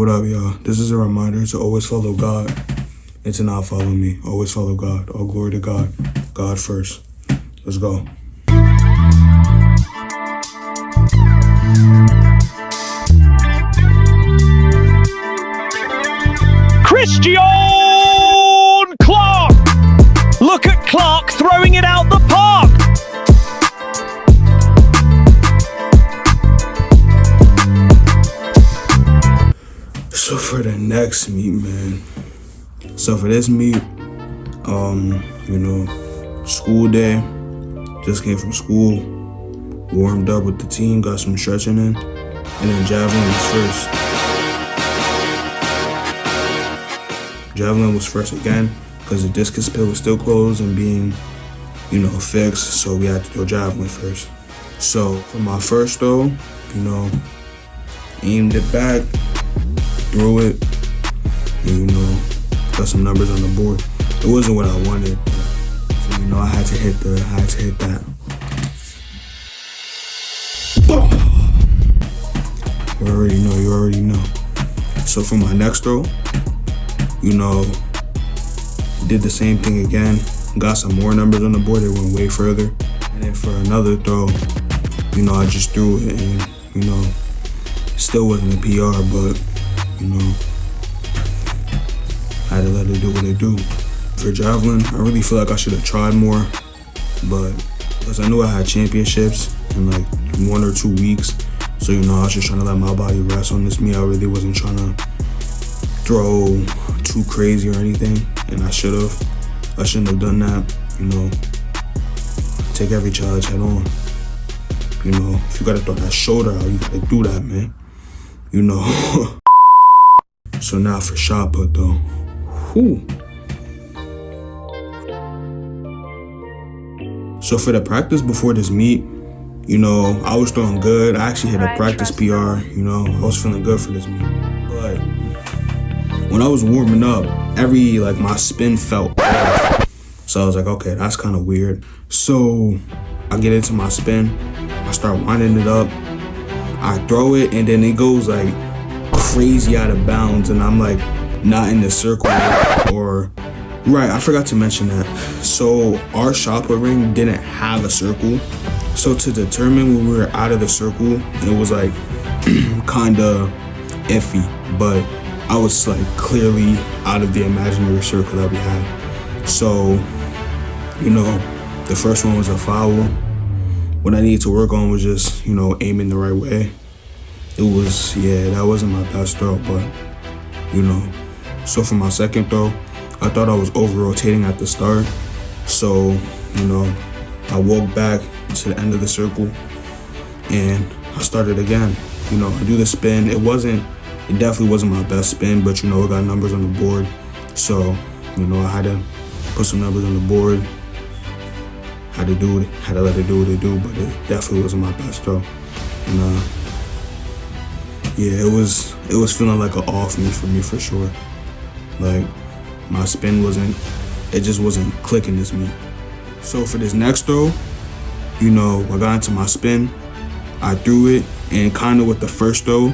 What up, y'all? This is a reminder to always follow God and to not follow me. Always follow God. All glory to God. God first. Let's go. Christian Clarke! Look at Clarke throwing it out the park! So for the next meet, man. So for this meet, school day. Just came from school. Warmed up with the team, got some stretching in. And then javelin was first. Javelin was first again, because the discus pit was still closed and being, fixed, so we had to throw javelin first. So for my first throw, aimed it back, threw it, and got some numbers on the board. It wasn't what I wanted, so I had to hit that. You already know. So for my next throw, did the same thing again. Got some more numbers on the board. It went way further. And then for another throw, I just threw it and, still wasn't a PR, but, I had to let it do what it do. For javelin, I really feel like I should have tried more, but because I knew I had championships in like 1 or 2 weeks, so, I was just trying to let my body rest on this meet. I really wasn't trying to throw too crazy or anything, and I shouldn't have done that. Take every challenge head on. If you gotta throw that shoulder out, you gotta do that, man. So now for shot put though. Whew. So for the practice before this meet, I was throwing good. I actually hit a practice PR, I was feeling good for this meet. But when I was warming up, my spin felt off. So I was like, okay, that's kind of weird. So I get into my spin, I start winding it up, I throw it, and then it goes like crazy out of bounds, and I'm like not in the circle Right, I forgot to mention that. So our shot put ring didn't have a circle. So to determine when we were out of the circle, it was like kinda iffy, but I was like clearly out of the imaginary circle that we had. So, the first one was a foul. What I needed to work on was just, aiming the right way. That wasn't my best throw, but, So for my second throw, I thought I was over-rotating at the start. So, I walked back to the end of the circle and I started again. I do the spin. It definitely wasn't my best spin, but it got numbers on the board. So, I had to put some numbers on the board. Had to let it do what it do, but it definitely wasn't my best throw. And it was feeling like an off meet for me for sure. Like my spin just wasn't clicking this meet. So for this next throw, I got into my spin, I threw it, and kind of with the first throw,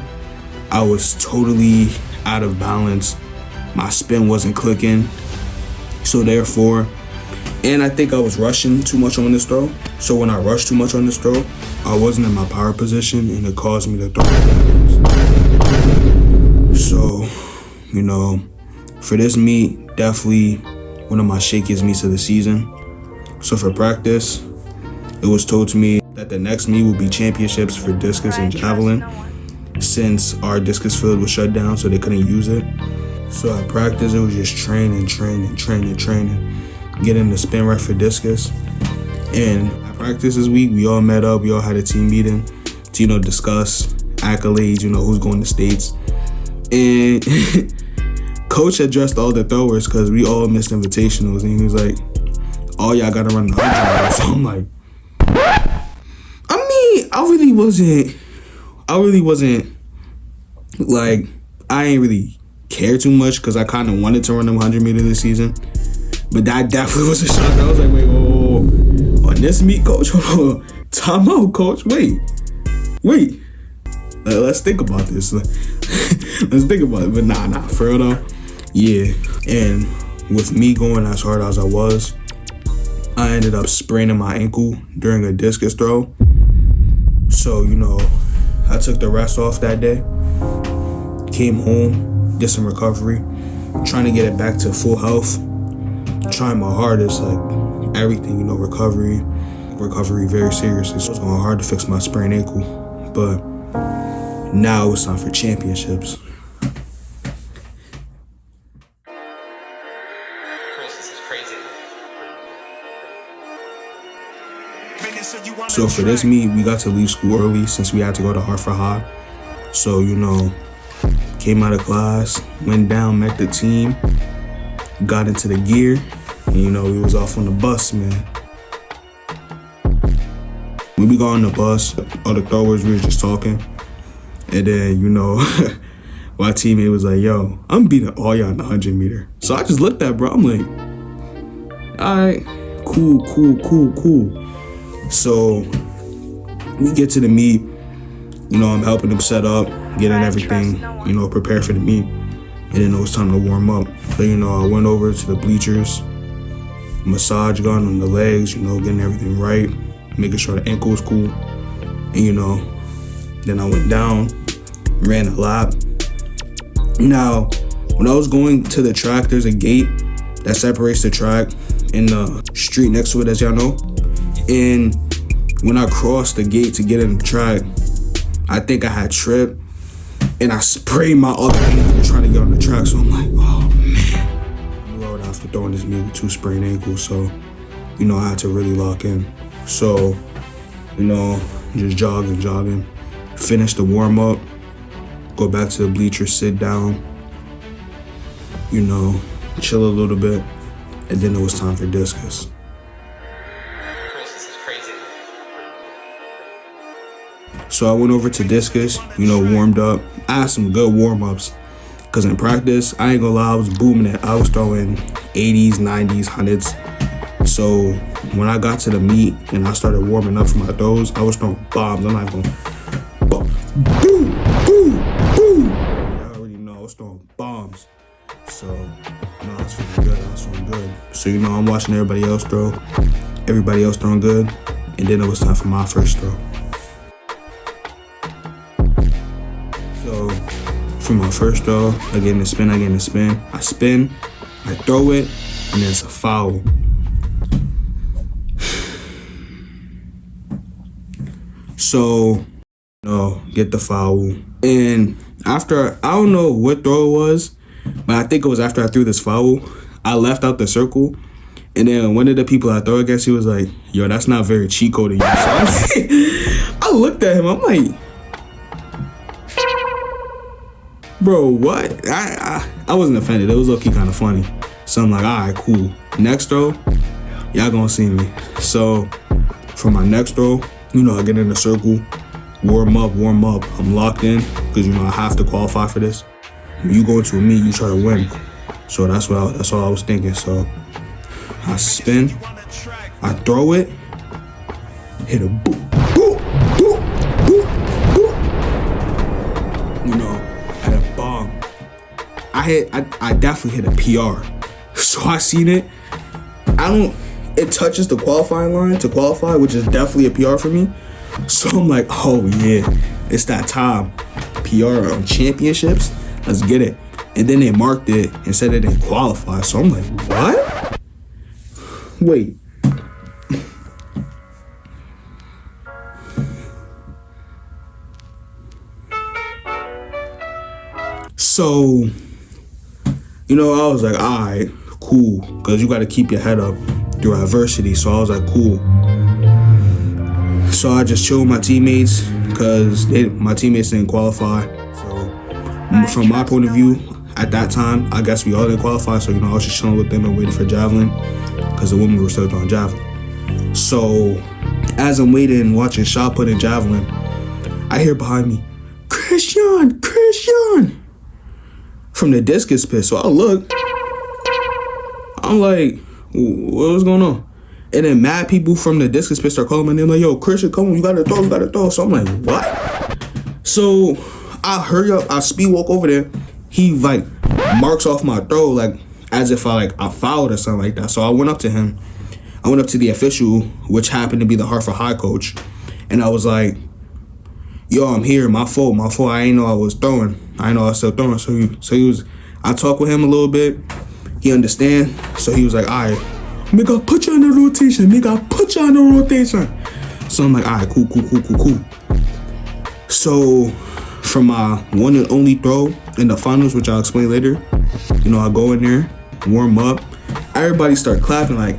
I was totally out of balance. My spin wasn't clicking. So therefore, and I think I was rushing too much on this throw. So when I rushed too much on this throw, I wasn't in my power position and it caused me to throw backwards. So, for this meet, definitely one of my shakiest meets of the season. So for practice, it was told to me that the next meet would be championships for discus and javelin, since our discus field was shut down, so they couldn't use it. So at practice, it was just training, getting the spin right for discus. And at practice this week, we all met up, we all had a team meeting to, discuss accolades, who's going to states. And coach addressed all the throwers because we all missed invitationals, and he was like, oh, y'all gotta run the 100. So I'm like, I really wasn't like, I ain't really care too much because I kind of wanted to run the 100 meter this season. But that definitely was a shock. I was like, wait, whoa. On this meet, coach? Time out, coach. Wait. let's think about this. Let's think about it. But nah, for real though. Yeah, and with me going as hard as I was, I ended up spraining my ankle during a discus throw. So, I took the rest off that day, came home, did some recovery, trying to get it back to full health, trying my hardest, like everything, recovery very seriously. So it was going hard to fix my sprained ankle, but now it's time for championships. So for this meet, we got to leave school early since we had to go to Hartford High. So, came out of class, went down, met the team, got into the gear, and, we was off on the bus, man. When we got on the bus, all the throwers, we were just talking. And then, my teammate was like, yo, I'm beating all y'all in the 100 meter. So I just looked at bro, I'm like, all right, cool. So we get to the meet, I'm helping them set up, getting everything, prepared for the meet. And then it was time to warm up. So, I went over to the bleachers, massage gun on the legs, getting everything right, making sure the ankle was cool. And, then I went down, ran a lap. Now, when I was going to the track, there's a gate that separates the track and the street next to it, as y'all know. And when I crossed the gate to get in the track, I think I had tripped and I sprayed my other ankle trying to get on the track. So I'm like, oh man. I knew I would have to throw in this meet with 2 sprained ankles. So, I had to really lock in. So, just jogging. Finish the warm up, go back to the bleachers, sit down, chill a little bit. And then it was time for discus. So I went over to discus, warmed up. I had some good warm-ups. Because in practice, I ain't gonna lie, I was booming it. I was throwing 80s, 90s, 100s. So when I got to the meet and I started warming up for my throws, I was throwing bombs. I'm not going, boom. I already know I was throwing bombs. So, I was feeling good. So, I'm watching everybody else throw. Everybody else throwing good. And then it was time for my first throw. So, for my first throw, I get in the spin. I spin, I throw it, and then it's a foul. So, get the foul. And after, I don't know what throw it was, but I think it was after I threw this foul, I left out the circle. And then one of the people I throw against, he was like, yo, that's not very cheat coding. So I looked at him, I'm like, bro, what? I wasn't offended. It was low-key kind of funny. So I'm like, all right, cool. Next throw, y'all gonna see me. So for my next throw, I get in the circle, warm up. I'm locked in because, I have to qualify for this. When you go into a meet, you try to win. So that's all I was thinking. So I spin, I throw it, hit a boop. At a bomb. I definitely hit a PR. So I seen it. It touches the qualifying line to qualify, which is definitely a PR for me. So I'm like, oh yeah, it's that time. PR on championships, let's get it. And then they marked it and said it didn't qualify. So I'm like, what? Wait. So, I was like, all right, cool. Because you got to keep your head up through adversity. So I was like, cool. So I just chilled with my teammates because my teammates didn't qualify. So from my point of view, at that time, I guess we all didn't qualify. So, I was just chilling with them and waiting for javelin because the women were still throwing javelin. So as I'm waiting, watching shot put in javelin, I hear behind me, Christian! From the discus pit. So I look, I'm like, what was going on? And then mad people from the discus pit start calling my name like, yo, Christian, come on, you gotta throw. So I'm like, what? So I hurry up, I speed walk over there. He like marks off my throw like as if I fouled or something like that. So I went up to him. I went up to the official, which happened to be the Hartford high coach, and I was like, "Yo, I'm here. My fault. I ain't know I was throwing. I ain't know I was still throwing." So he was. I talked with him a little bit. He understand. So he was like, "All right, make I put you on the rotation. So I'm like, "All right, cool." So for my one and only throw in the finals, which I'll explain later, I go in there, warm up. Everybody start clapping like.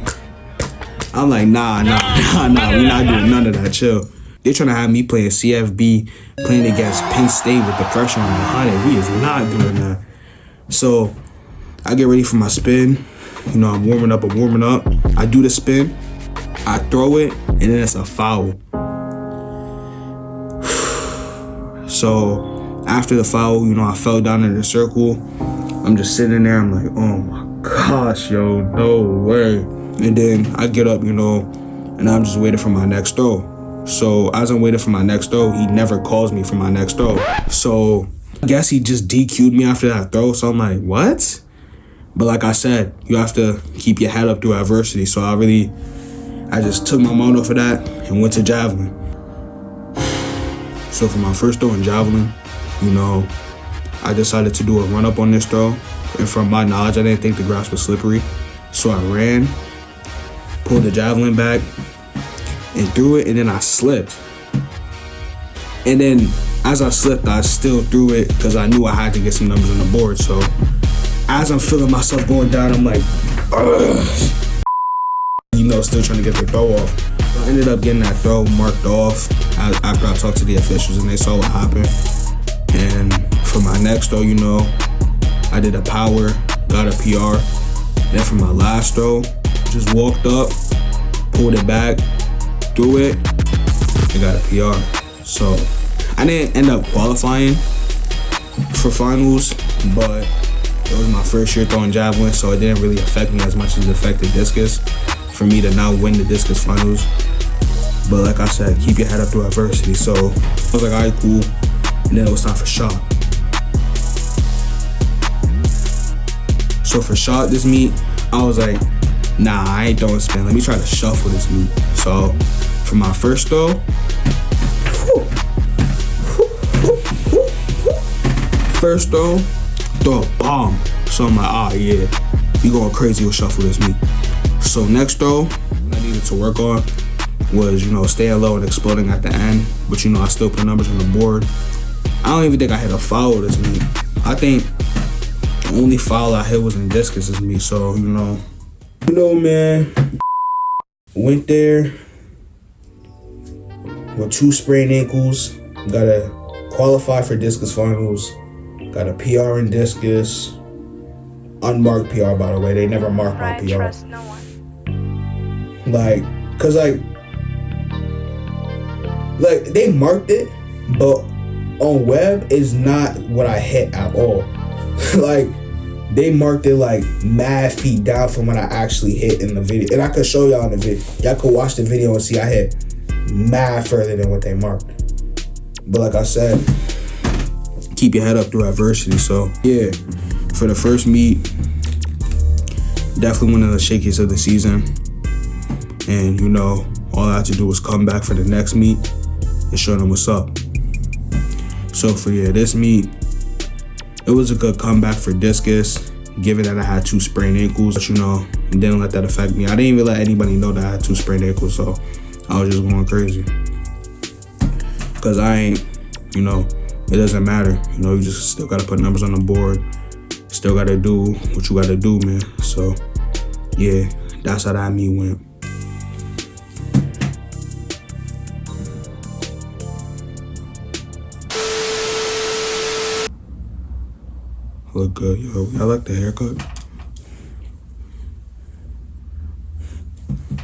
I'm like, nah, we not doing none of that, chill. They're trying to have me playing CFB, playing against Penn State with the pressure on 100. We is not doing that. So I get ready for my spin. I'm warming up. I do the spin, I throw it, and then it's a foul. So after the foul, I fell down in the circle. I'm just sitting there. I'm like, oh my gosh, yo, no way. And then I get up, and I'm just waiting for my next throw. So as I'm waiting for my next throw, he never calls me for my next throw. So I guess he just DQ'd me after that throw. So I'm like, what? But like I said, you have to keep your head up through adversity. So I just took my mind off of that and went to javelin. So for my first throw in javelin, I decided to do a run up on this throw. And from my knowledge, I didn't think the grass was slippery. So I ran, pulled the javelin back, and threw it, and then I slipped. And then as I slipped, I still threw it because I knew I had to get some numbers on the board. So as I'm feeling myself going down, I'm like, still trying to get the throw off. So I ended up getting that throw marked off after I talked to the officials and they saw what happened. And for my next throw, I did a power, got a PR. Then for my last throw, just walked up, pulled it back, threw it, and got a PR. So I didn't end up qualifying for finals, but it was my first year throwing javelin, so it didn't really affect me as much as it affected discus for me to now win the discus finals. But like I said, keep your head up through adversity. So I was like, all right, cool. And then it was time for shot. So for shot this meet, I was like, nah, I ain't throwing spin. Let me try to shuffle this meet. So for my first throw, throw a bomb. So I'm like, yeah, we going crazy with shuffle this meet. So next throw, what I needed to work on was, staying low and exploding at the end. But, I still put numbers on the board. I don't even think I hit a foul this meet. I think the only foul I hit was in discus this meet. So, man, went there with 2 sprained ankles. Got to qualify for discus finals. Got a PR in discus. Unmarked PR, by the way. They never marked my PR. Trust no one. Cause they marked it, but on web is not what I hit at all. They marked it mad feet down from what I actually hit in the video. And I could show y'all in the video. Y'all could watch the video and see I hit mad further than what they marked. But like I said, keep your head up through adversity. So yeah, for the first meet, definitely one of the shakiest of the season. And all I had to do was come back for the next meet and show them what's up. So for this meet, it was a good comeback for discus, given that I had 2 sprained ankles. But didn't let that affect me. I didn't even let anybody know that I had 2 sprained ankles, so I was just going crazy. Cause I ain't, it doesn't matter. You just still gotta put numbers on the board. Still gotta do what you gotta do, man. So yeah, that's how that meet went. Look good, yo. I like the haircut.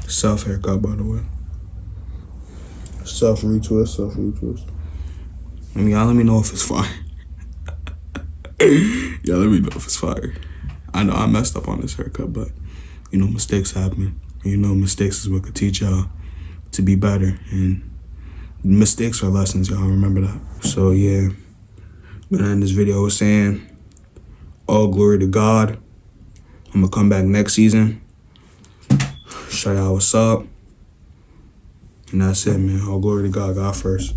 Self haircut, by the way. Self retwist. Y'all let me know if it's fire. Y'all let me know if it's fire. I know I messed up on this haircut, but mistakes happen. Mistakes is what could teach y'all to be better. And mistakes are lessons, y'all. Remember that. So yeah, I'm gonna end this video with saying, all glory to God. I'm gonna come back next season, show y'all what's up, and that's it, man. All glory to God. God first.